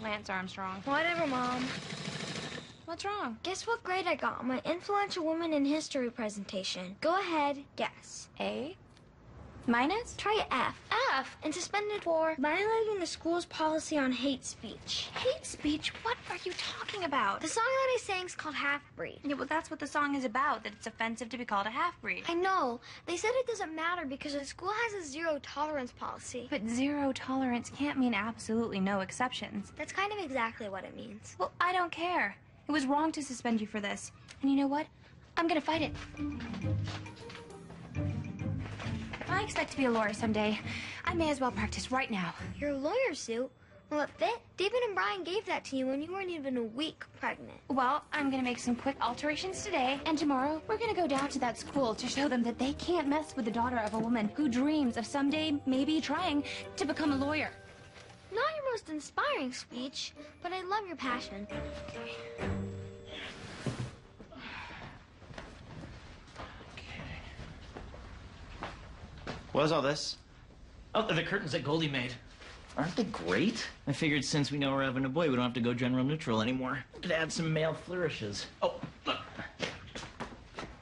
Lance Armstrong. Whatever, Mom. What's wrong? Guess what grade I got on my influential woman in history presentation? Go ahead, guess. A? Minus? Try F. F, and suspended for violating the school's policy on hate speech. Hate speech? What are you talking about? The song that I sang is called Half-Breed. Yeah, well, that's what the song is about, that it's offensive to be called a half-breed. I know. They said it doesn't matter because the school has a zero-tolerance policy. But zero tolerance can't mean absolutely no exceptions. That's kind of exactly what it means. Well, I don't care. It was wrong to suspend you for this. And you know what? I'm gonna fight it. I expect to be a lawyer someday. I may as well practice right now. Your lawyer suit? Will it fit? David and Brian gave that to you when you weren't even a week pregnant. Well, I'm gonna make some quick alterations today, and tomorrow we're gonna go down to that school to show them that they can't mess with the daughter of a woman who dreams of someday maybe trying to become a lawyer. Not your most inspiring speech, but I love your passion. What is all this? Oh, the curtains that Goldie made. Aren't they great? I figured since we know we're having a boy, we don't have to go general neutral anymore. Could add some male flourishes. Oh, look.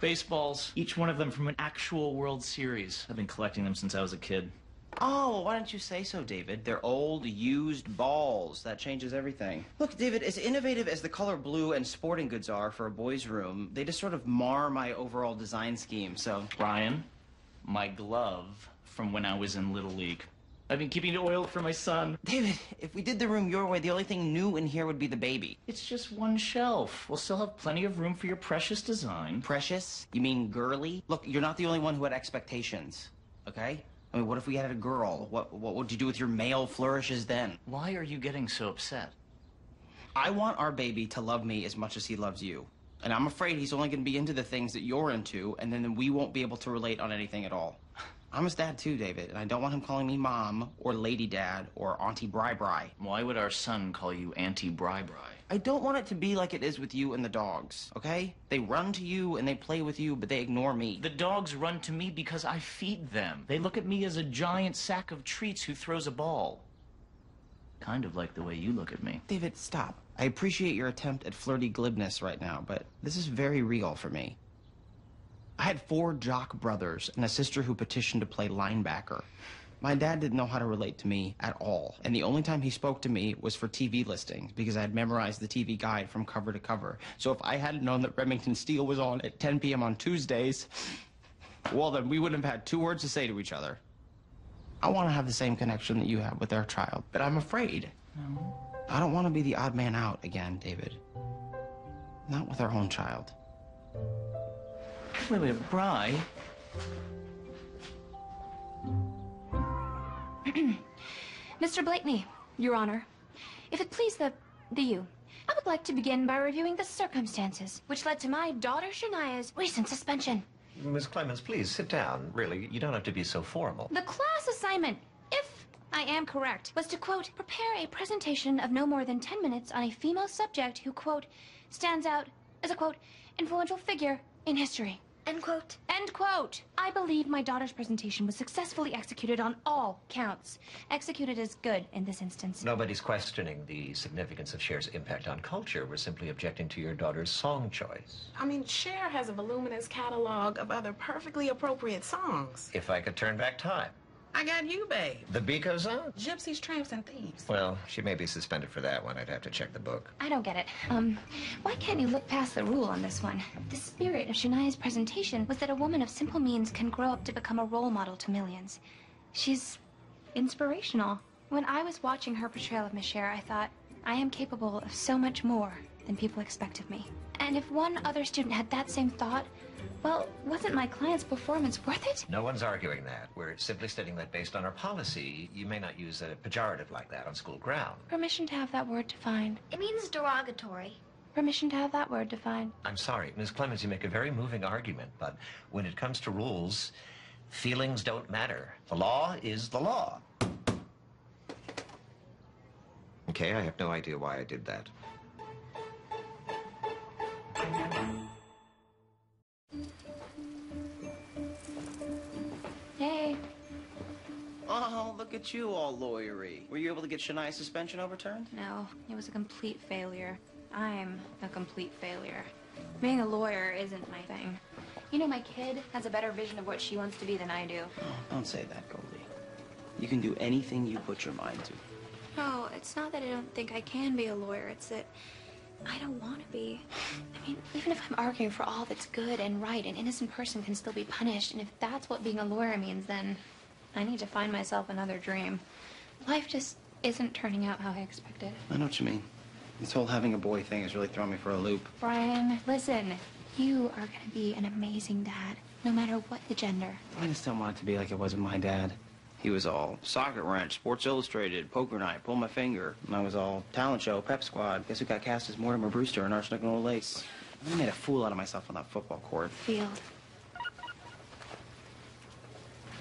Baseballs, each one of them from an actual World Series. I've been collecting them since I was a kid. Oh, well, why don't you say so, David? They're old, used balls. That changes everything. Look, David, as innovative as the color blue and sporting goods are for a boy's room, they just sort of mar my overall design scheme, so... Ryan, my glove from when I was in Little League. I've been keeping it oiled for my son. David, if we did the room your way, the only thing new in here would be the baby. It's just one shelf. We'll still have plenty of room for your precious design. Precious? You mean girly? Look, you're not the only one who had expectations, okay? I mean, what if we had a girl? What would you do with your male flourishes then? Why are you getting so upset? I want our baby to love me as much as he loves you. And I'm afraid he's only going to be into the things that you're into, and then we won't be able to relate on anything at all. I'm his dad too, David, and I don't want him calling me Mom, or Lady Dad, or Auntie Bri-Bri. Why would our son call you Auntie Bri-Bri? I don't want it to be like it is with you and the dogs, okay? They run to you and they play with you, but they ignore me. The dogs run to me because I feed them. They look at me as a giant sack of treats who throws a ball. Kind of like the way you look at me. David, stop. I appreciate your attempt at flirty glibness right now, but this is very real for me. I had 4 jock brothers and a sister who petitioned to play linebacker. My dad didn't know how to relate to me at all, and the only time he spoke to me was for TV listings because I had memorized the TV guide from cover to cover. So if I hadn't known that Remington Steele was on at 10 p.m. on Tuesdays, well, then we wouldn't have had 2 words to say to each other. I want to have the same connection that you have with our child, but I'm afraid. No. I don't want to be the odd man out again, David. Not with our own child. Wait, Bri. Mr. Blakeney, Your Honor, if it please the you, I would like to begin by reviewing the circumstances which led to my daughter Shania's recent suspension. Miss Clemens, please sit down. Really, you don't have to be so formal. The class assignment, if I am correct, was to, quote, prepare a presentation of no more than 10 minutes on a female subject who, quote, stands out as a, quote, influential figure in history. End quote. End quote. I believe my daughter's presentation was successfully executed on all counts. Executed is good in this instance. Nobody's questioning the significance of Cher's impact on culture. We're simply objecting to your daughter's song choice. I mean, Cher has a voluminous catalog of other perfectly appropriate songs. If I could turn back time. I got you, babe. The beat goes on. Gypsies, tramps, and thieves. Well, she may be suspended for that one. I'd have to check the book. I don't get it. Why can't you look past the rule on this one? The spirit of Shania's presentation was that a woman of simple means can grow up to become a role model to millions. She's inspirational. When I was watching her portrayal of Miss Cher, I thought, I am capable of so much more than people expect of me. And if one other student had that same thought, well, wasn't my client's performance worth it? No one's arguing that. We're simply stating that based on our policy, you may not use a pejorative like that on school ground. Permission to have that word defined. It means derogatory. Permission to have that word defined. I'm sorry, Ms. Clemens, you make a very moving argument, but when it comes to rules, feelings don't matter. The law is the law. Okay, I have no idea why I did that. Hey. Oh, look at you, all lawyery. Were you able to get Shania's suspension overturned? No, it was a complete failure. I'm a complete failure. Being a lawyer isn't my thing. You know, my kid has a better vision of what she wants to be than I do. Oh, don't say that, Goldie. You can do anything you put your mind to. No, it's not that I don't think I can be a lawyer. It's that I don't want to be. I mean, even if I'm arguing for all that's good and right, an innocent person can still be punished. And if that's what being a lawyer means, then I need to find myself another dream. Life just isn't turning out how I expected. I know what you mean. This whole having a boy thing is really throwing me for a loop. Brian, listen. You are going to be an amazing dad, no matter what the gender. I just don't want it to be like it was with my dad. He was all socket wrench, Sports Illustrated, poker night, pull my finger. And I was all talent show, pep squad. Guess who got cast as Mortimer Brewster in Arsenic and Old Lace? I made a fool out of myself on that football court. Field.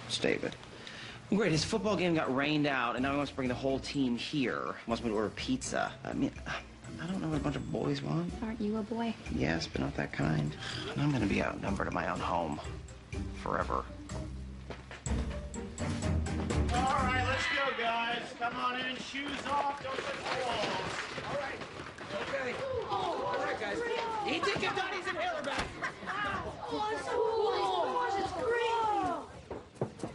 It's David. Great, his football game got rained out, and now he wants to bring the whole team here. He wants me to order pizza. I mean, I don't know what a bunch of boys want. Aren't you a boy? Yes, but not that kind. And I'm gonna be outnumbered in my own home. Forever. All right, let's go, guys. Come on in, shoes off, don't touch the walls. All right. Okay. All right, guys. He did get Donnie's inhaler back.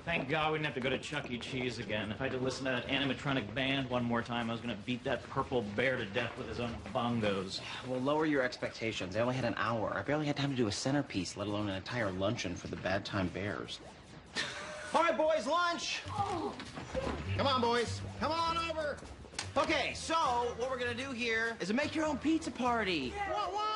Thank God we didn't have to go to Chuck E. Cheese again. If I had to listen to that animatronic band one more time, I was going to beat that purple bear to death with his own bongos. Well, lower your expectations. I only had an hour. I barely had time to do a centerpiece, let alone an entire luncheon for the Bad Time Bears. All right, boys, lunch. Come on, boys. Come on over. Okay, so what we're going to do here is a make-your-own-pizza party. What?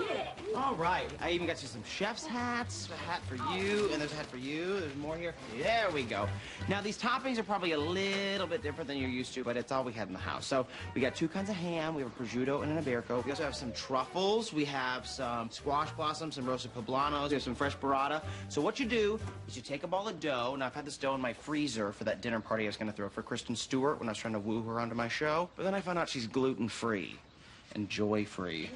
Yeah. All right. I even got you some chef's hats. A hat for you, and there's a hat for you. There's more here. There we go. Now, these toppings are probably a little bit different than you're used to, but it's all we had in the house. So we got 2 kinds of ham. We have a prosciutto and an Iberico. We also have some truffles. We have some squash blossoms, some roasted poblanos. We have some fresh burrata. So what you do is you take a ball of dough. Now, I've had this dough in my freezer for that dinner party I was going to throw for Kristen Stewart when I was trying to woo her onto my show. But then I found out she's gluten-free and joy-free.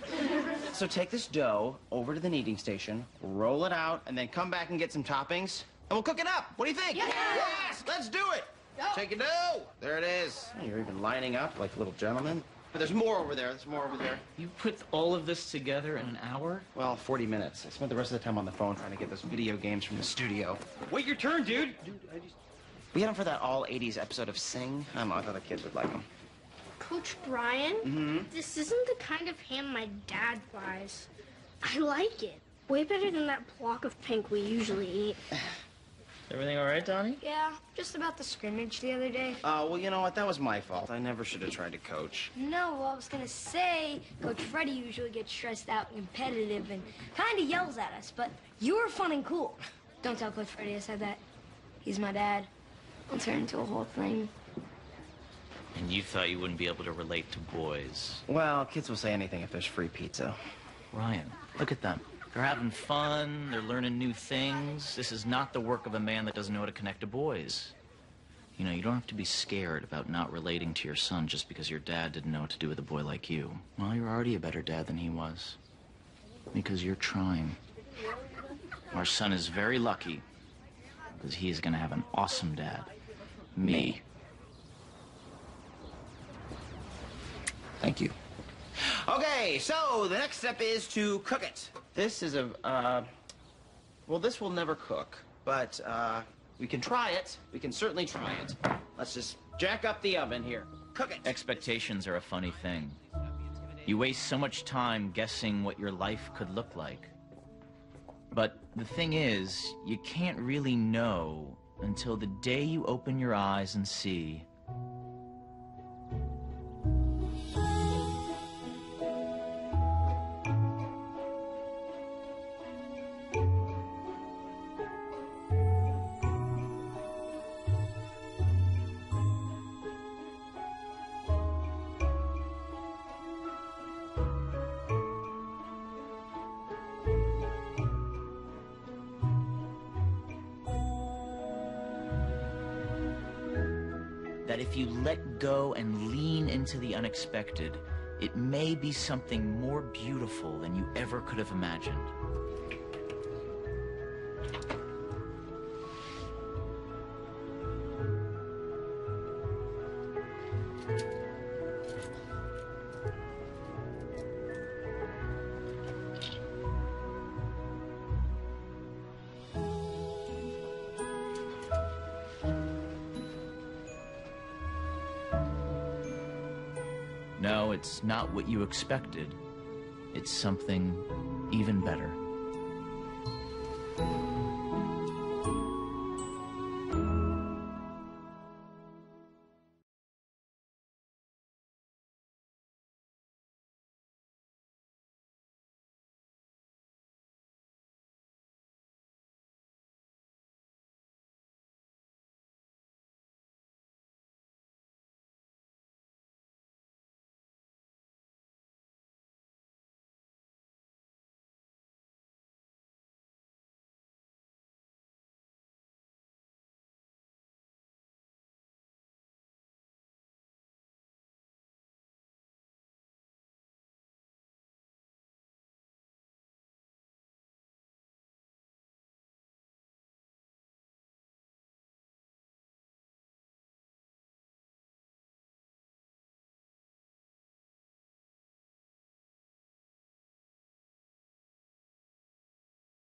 So take this dough over to the kneading station, roll it out, and then come back and get some toppings, and we'll cook it up. What do you think? Yes! Let's do it! Take your dough! There it is. You're even lining up like little gentlemen. But there's more over there. There's more over there. You put all of this together in an hour? Well, 40 minutes. I spent the rest of the time on the phone trying to get those video games from the studio. Wait your turn, dude! We had them for that all-80s episode of Sing. I don't know, I thought the kids would like them. Coach Brian, this isn't the kind of ham my dad buys. I like it. Way better than that block of pink we usually eat. Everything all right, Donnie? Yeah, just about the scrimmage the other day. Well, you know what? That was my fault. I never should have tried to coach. No, well, I was gonna say, Coach Freddie usually gets stressed out and competitive and kinda yells at us, but you were fun and cool. Don't tell Coach Freddie I said that. He's my dad. I'll turn into a whole thing. And you thought you wouldn't be able to relate to boys. Well, kids will say anything if there's free pizza. Ryan, look at them. They're having fun, they're learning new things. This is not the work of a man that doesn't know how to connect to boys. You know, you don't have to be scared about not relating to your son just because your dad didn't know what to do with a boy like you. Well, you're already a better dad than he was. Because you're trying. Our son is very lucky because he is going to have an awesome dad. Me. Thank you. Okay, so the next step is to cook it. This is well, this will never cook, but we can try it. We can certainly try it. Let's just jack up the oven here. Cook it. Expectations are a funny thing. You waste so much time guessing what your life could look like. But the thing is, you can't really know until the day you open your eyes and see that if you let go and lean into the unexpected, it may be something more beautiful than you ever could have imagined. No, it's not what you expected. It's something even better.